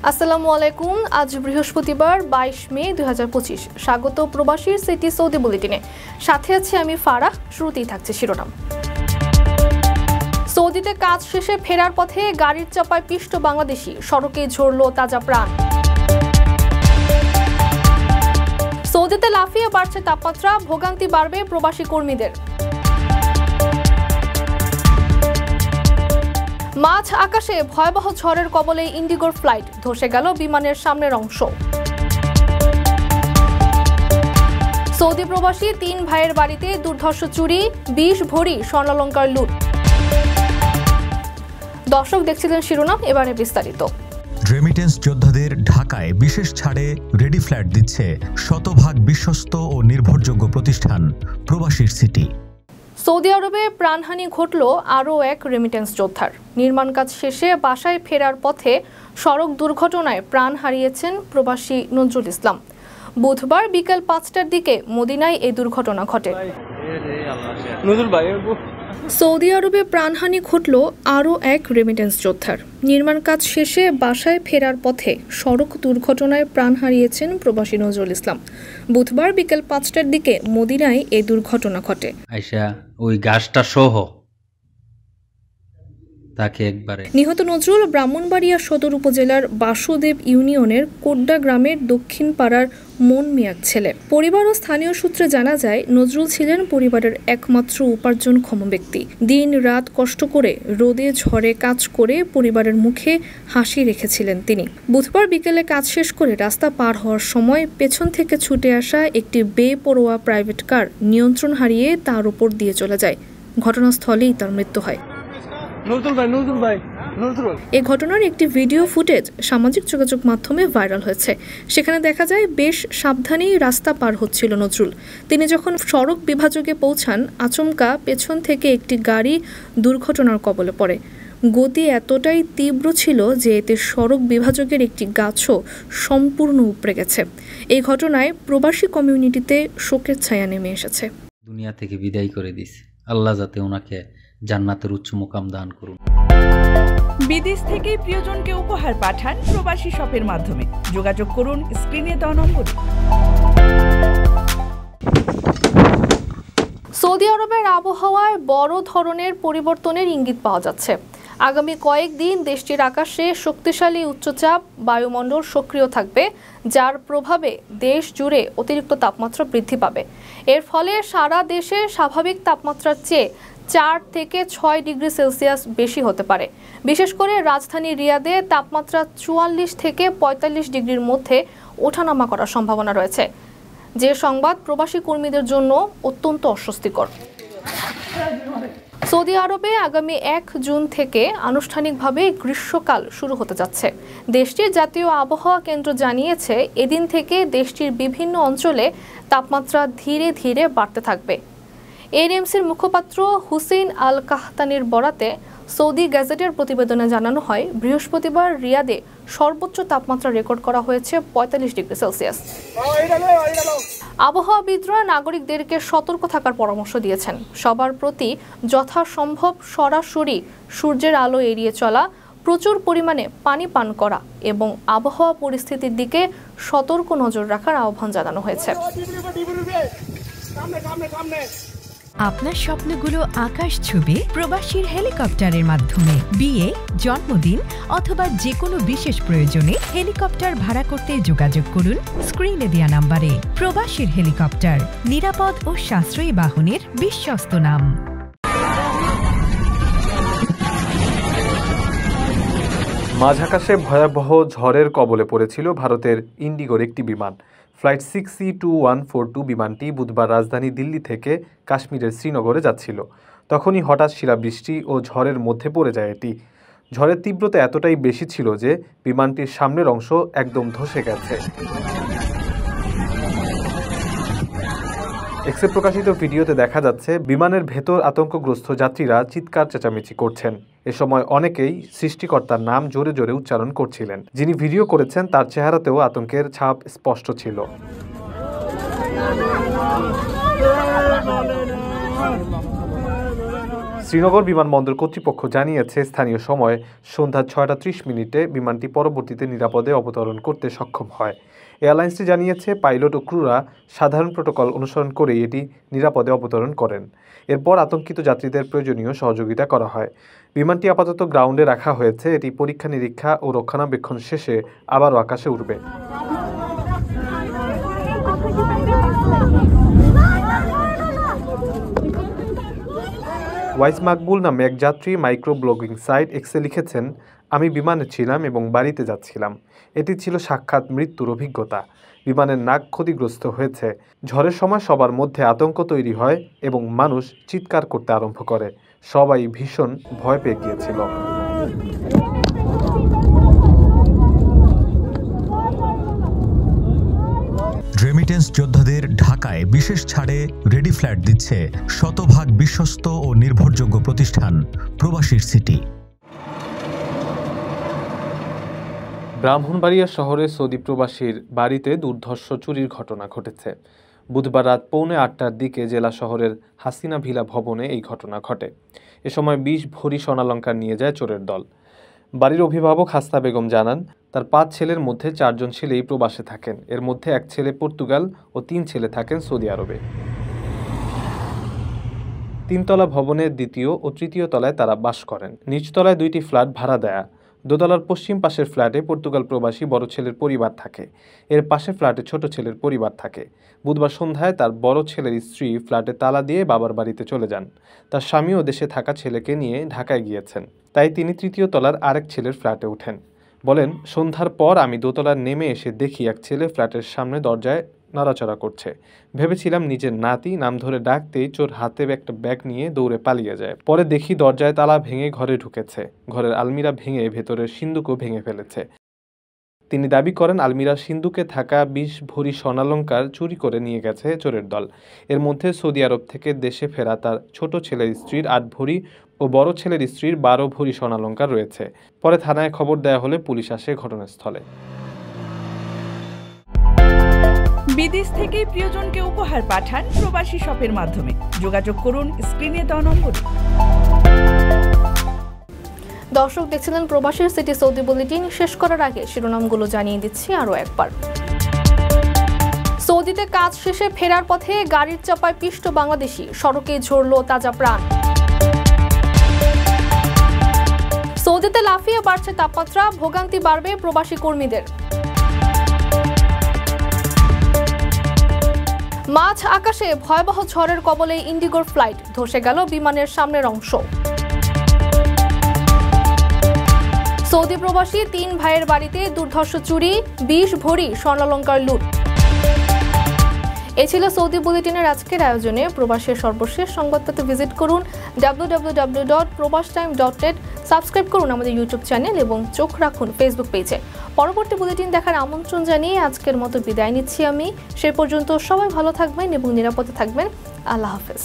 আসসালামু আলাইকুম। আজ বৃহস্পতিবার 22 মে 2025। স্বাগত প্রবাসীর সিটি সৌদি বুলেটিনে। সাথে আছি আমি ফারাহ। শুরুতেই থাকছে শিরোনাম। সৌদিতে কাজ শেষে ফেরার পথে গাড়ির চাপায় পিষ্ট বাংলাদেশি, সড়কে ঝরল তাজা প্রাণ। সৌদিতে লাফিয়ে বাড়ছে তাপমাত্রা, ভোগান্তি বাড়বে প্রবাসী কর্মীদের। মাঝ আকাশে ভয়াবহ ঝড়ের কবলে ইন্ডিগোর ফ্লাইট, ধসে গেল বিমানের সামনের অংশ। সৌদি প্রবাসী 3 ভাইয়ের বাড়িতে দুর্ধর্ষ চুরি, 20 ভরি স্বর্ণালংকার লুট। দর্শক দেখছিলেন শিরোনাম, এবারে বিস্তারিত। রেমিটেন্স যোদ্ধাদের ঢাকায় বিশেষ ছাড়ে রেডি ফ্ল্যাট দিচ্ছে শতভাগ বিশ্বস্ত ও নির্ভরযোগ্য প্রতিষ্ঠান প্রবাসীর সিটি। সৌদি আরবে প্রাণহানি ঘটল আরও এক রেমিটেন্স যোদ্ধার। নির্মাণ কাজ শেষে বাসায় ফেরার পথে সড়ক দুর্ঘটনায় প্রাণ হারিয়েছেন প্রবাসী নজরুল ইসলাম। বুধবার বিকেল 5টার দিকে মদিনায় এই দুর্ঘটনা ঘটে। সৌদি আরবে প্রাণহানি ঘটল আরও এক রেমিটেন্স যোদ্ধার। নির্মাণ কাজ শেষে বাসায় ফেরার পথে সড়ক দুর্ঘটনায় প্রাণ হারিয়েছেন প্রবাসী নজরুল ইসলাম। বুধবার বিকেল 5টার দিকে মদিনায় এই দুর্ঘটনা ঘটে। আয়শা ওই গাছটা সহ তাকে একবারে নিহত নজরুল ব্রাহ্মণবাড়িয়া সদর উপজেলার বাসুদেব ইউনিয়নের কোড্ডা গ্রামের দক্ষিণ পাড়ার মন মিয়ার ছেলে। পরিবার ও স্থানীয় সূত্রে জানা যায়, নজরুল ছিলেন পরিবারের একমাত্র উপার্জনক্ষম ব্যক্তি। দিন রাত কষ্ট করে রোদে ঝড়ে কাজ করে পরিবারের মুখে হাসি রেখেছিলেন তিনি। বুধবার বিকেলে কাজ শেষ করে রাস্তা পার হওয়ার সময় পেছন থেকে ছুটে আসা একটি বেপরোয়া প্রাইভেট কার নিয়ন্ত্রণ হারিয়ে তার উপর দিয়ে চলে যায়। ঘটনাস্থলেই তার মৃত্যু হয়। এই ঘটনার একটি ভিডিও ফুটেজ সামাজিক যোগাযোগ মাধ্যমে ভাইরাল হয়েছে। সেখানে দেখা যায় বেশ সাবধানেই রাস্তা পার হচ্ছিল নজরুল। তিনি যখন সড়ক বিভাজকে পৌঁছান, আচমকা পেছন থেকে একটি গাড়ি দুর্ঘটনার কবলে পড়ে। গতি এতটাই তীব্র ছিল যে এতে সড়ক বিভাজকের একটি গাছও সম্পূর্ণ উপড়ে গেছে। এই ঘটনায় প্রবাসী কমিউনিটিতে শোকের ছায়া নেমে এসেছে। দুনিয়া থেকে বিদায় করে দিয়েছে। আল্লাহ যাতে ওনাকে জান্নাতের উচ্চ মুকাম দান করুন। বিদেশ থেকে প্রিয়জনকে উপহার পাঠান প্রবাসী শপের মাধ্যমে। যোগাযোগ করুন স্ক্রিনে দেওয়া নম্বরে। সৌদি আরবের আবহাওয়ায় বড় ধরনের পরিবর্তনের ইঙ্গিত পাওয়া যাচ্ছে। আগামী কয়েকদিন দেশটির আকাশে শক্তিশালী উচ্চচাপ বায়ুমণ্ডল সক্রিয় থাকবে, যার প্রভাবে দেশ জুড়ে অতিরিক্ত তাপমাত্রা বৃদ্ধি পাবে। এর ফলে সারা দেশে স্বাভাবিক তাপমাত্রার চেয়ে 4 থেকে 6 ডিগ্রি সেলসিয়াস বেশি হতে পারে। বিশেষ করে রাজধানী রিয়াদে তাপমাত্রা 44 থেকে 45 ডিগ্রির মধ্যে ওঠানামা করার সম্ভাবনা রয়েছে, যে সংবাদ প্রবাসী কর্মীদের জন্য অত্যন্ত অস্বস্তিকর। সৌদি আরবে আগামী 1 জুন থেকে আনুষ্ঠানিকভাবে গ্রীষ্মকাল শুরু হতে যাচ্ছে। দেশটির জাতীয় আবহাওয়া কেন্দ্র জানিয়েছে, এদিন থেকে দেশটির বিভিন্ন অঞ্চলে তাপমাত্রা ধীরে ধীরে বাড়তে থাকবে। এনএমসির মুখপাত্র হুসেইন আল কাহতানির বরাতে সৌদি গ্যাজেটের প্রতিবেদনে জানানো হয়, বৃহস্পতিবার রিয়াদে সর্বোচ্চ তাপমাত্রা রেকর্ড করা হয়েছে 45 ডিগ্রি সেলসিয়াস। আবহাওয়াবিদরা নাগরিকদেরকে সতর্ক থাকার পরামর্শ দিয়েছেন। সবার প্রতি যথাসম্ভব সরাসরি সূর্যের আলো এড়িয়ে চলা, প্রচুর পরিমাণে পানি পান করা এবং আবহাওয়া পরিস্থিতির দিকে সতর্ক নজর রাখার আহ্বান জানানো হয়েছে। আপনার স্বপ্নগুলো আকাশ ছুবে প্রবাসীর হেলিকপ্টারের মাধ্যমে। বিয়ে, জন্মদিন অথবা যে কোনো বিশেষ প্রয়োজনে হেলিকপ্টার ভাড়া করতে যোগাযোগ করুন স্ক্রিনে দেওয়া নম্বরে। প্রবাসীর হেলিকপ্টার, নিরাপদ ও সাশ্রয়ী বাহনের বিশ্বস্ত নাম। মাঝ আকাশে ভয়াবহ ঝড়ের কবলে পড়েছিল ভারতের ইন্ডিগোর একটি বিমান। ফ্লাইট 6C2142 বিমানটি বুধবার রাজধানী দিল্লি থেকে কাশ্মীরের শ্রীনগরে যাচ্ছিল। তখনই হঠাৎ শিলাবৃষ্টি ও ঝড়ের মধ্যে পড়ে যায় এটি। ঝড়ের তীব্রতা এতটাই বেশি ছিল যে বিমানটির সামনের অংশ একদম ধসে গেছে। এক্সে প্রকাশিত ভিডিওতে দেখা যাচ্ছে বিমানের ভেতর আতঙ্কগ্রস্ত যাত্রীরা চিৎকার চেঁচামেচি করছেন। এ সময় অনেকেই সৃষ্টিকর্তার নাম জোরে জোরে উচ্চারণ করছিলেন। যিনি ভিডিও করেছেন তার চেহারাতেও আতঙ্কের ছাপ স্পষ্ট ছিল। শ্রীনগর বিমানবন্দর কর্তৃপক্ষ জানিয়েছে, স্থানীয় সময় সন্ধ্যা 6:30 বিমানটি পরবর্তীতে নিরাপদে অবতরণ করতে সক্ষম হয়। এয়ারলাইন্সটি জানিয়েছে, পাইলট ও ক্রুরা সাধারণ প্রোটোকল অনুসরণ করেই এটি নিরাপদে অবতরণ করেন। এরপর আতঙ্কিত যাত্রীদের প্রয়োজনীয় সহযোগিতা করা হয়। বিমানটি আপাতত গ্রাউন্ডে রাখা হয়েছে। এটি পরীক্ষা নিরীক্ষা ও রক্ষণাবেক্ষণ শেষে আবারও আকাশে উড়বে। ওয়াইস মাকবুল নামে এক যাত্রী মাইক্রো ব্লগিং সাইট এক্সে লিখেছেন, আমি বিমানে ছিলাম এবং বাড়িতে যাচ্ছিলাম। এটি ছিল সাক্ষাৎ মৃত্যুর অভিজ্ঞতা। বিমানের নাক ক্ষতিগ্রস্ত হয়েছে। ঝড়ের সময় সবার মধ্যে আতঙ্ক তৈরি হয় এবং মানুষ চিৎকার করতে আরম্ভ করে। সবাই ভীষণ ভয় পেয়ে গিয়েছিল। রেমিটেন্স যোদ্ধাদের ঢাকায় বিশেষ ছাড়ে রেডি ফ্ল্যাট দিচ্ছে শতভাগ বিশ্বস্ত ও নির্ভরযোগ্য প্রতিষ্ঠান প্রবাসীর সিটি। ব্রাহ্মণবাড়িয়া শহরে সৌদি প্রবাসীর বাড়িতে দুর্ধর্ষ চুরির ঘটনা ঘটেছে। বুধবার রাত 8:45টার দিকে জেলা শহরের হাসিনা ভিলা ভবনে এই ঘটনা ঘটে। এ সময় 20 ভরি স্বর্ণালংকার নিয়ে যায় চোরের দল। বাড়ির অভিভাবক হাসনা বেগম জানান, তার 5 ছেলের মধ্যে 4 জন ছেলেই প্রবাসে থাকেন। এর মধ্যে 1 ছেলে পর্তুগাল ও 3 ছেলে থাকেন সৌদি আরবে। 3 তলা ভবনের 2য় ও 3য় তলায় তারা বাস করেন। নিচতলায় 2টি ফ্ল্যাট ভাড়া দেয়া। দোতলার পশ্চিম পাশের ফ্ল্যাটে পর্তুগাল প্রবাসী বড় ছেলের পরিবার থাকে। এর পাশে ফ্ল্যাটে ছোট ছেলের পরিবার থাকে। বুধবার সন্ধ্যায় তার বড় ছেলের স্ত্রী ফ্ল্যাটে তালা দিয়ে বাবার বাড়িতে চলে যান। তার স্বামীও দেশে থাকা ছেলেকে নিয়ে ঢাকায় গিয়েছেন। তাই তিনি 3য় তলার আরেক ছেলের ফ্ল্যাটে ওঠেন। বলেন, সন্ধ্যার পর আমি দোতলার নেমে এসে দেখি এক ছেলে ফ্ল্যাটের সামনে দরজায় নাড়াচাড়া করছে। ভেবেছিলাম নিজের নাতি, নাম ধরে ডাকতেই চোর হাতে একটা ব্যাগ নিয়ে দৌড়ে পালিয়ে যায়। পরে দেখি দরজায় তালা ভেঙে ঘরে ঢুকেছে। ঘরের আলমিরা ভেঙে ভেতরের সিন্দুকও ভেঙে ফেলেছে। তিনি দাবি করেন, আলমিরার সিন্দুকে থাকা 20 ভরি স্বর্ণালংকার চুরি করে নিয়ে গেছে চোরের দল। এর মধ্যে সৌদি আরব থেকে দেশে ফেরা তার ছোট ছেলের স্ত্রীর 8 ভরি ও বড় ছেলের স্ত্রীর 12 ভরি স্বর্ণালংকার রয়েছে। পরে থানায় খবর দেওয়া হলে পুলিশ আসে ঘটনাস্থলে। বিদেশ থেকে প্রিয়জনকে উপহার পাঠান প্রবাসী শপের মাধ্যমে। যোগাযোগ করুন স্ক্রিনে দেওয়া নম্বরে। দর্শক দেখছিলেন প্রবাসীর সিটি সৌদি বুলেটিন। শেষ করার আগে শিরোনামগুলো জানিয়ে দিচ্ছি আরও একবার। সৌদিতে কাজ শেষে ফেরার পথে গাড়ির চাপায় পিষ্ট বাংলাদেশি, সড়কে ঝরল তাজা প্রাণ। সৌদিতে লাফিয়ে বাড়ছে তাপমাত্রা, ভোগান্তি বাড়বে প্রবাসী কর্মীদের। মাঝ আকাশে ভয়াবহ ঝড়ের কবলে ইন্ডিগোর ফ্লাইট, ধসে গেল বিমানের সামনের অংশ। সৌদি প্রবাসী 3 ভাইয়ের বাড়িতে দুর্ধর্ষ চুরি, 20 ভরি স্বর্ণালংকার লুট। এ ছিল সৌদি বুলেটিনের আজকের আয়োজনে। প্রবাসের সর্বশেষ সংবাদপত্র ভিজিট করুন www.probastime.net। সাবস্ক্রাইব করুন আমাদের ইউটিউব চ্যানেল এবং চোখ রাখুন ফেসবুক পেজে। পরবর্তী বুলেটিন দেখার আমন্ত্রণ জানিয়ে আজকের মতো বিদায় নিচ্ছি আমি। সে পর্যন্ত সবাই ভালো থাকবেন এবং নিরাপদে থাকবেন। আল্লাহ হাফেজ।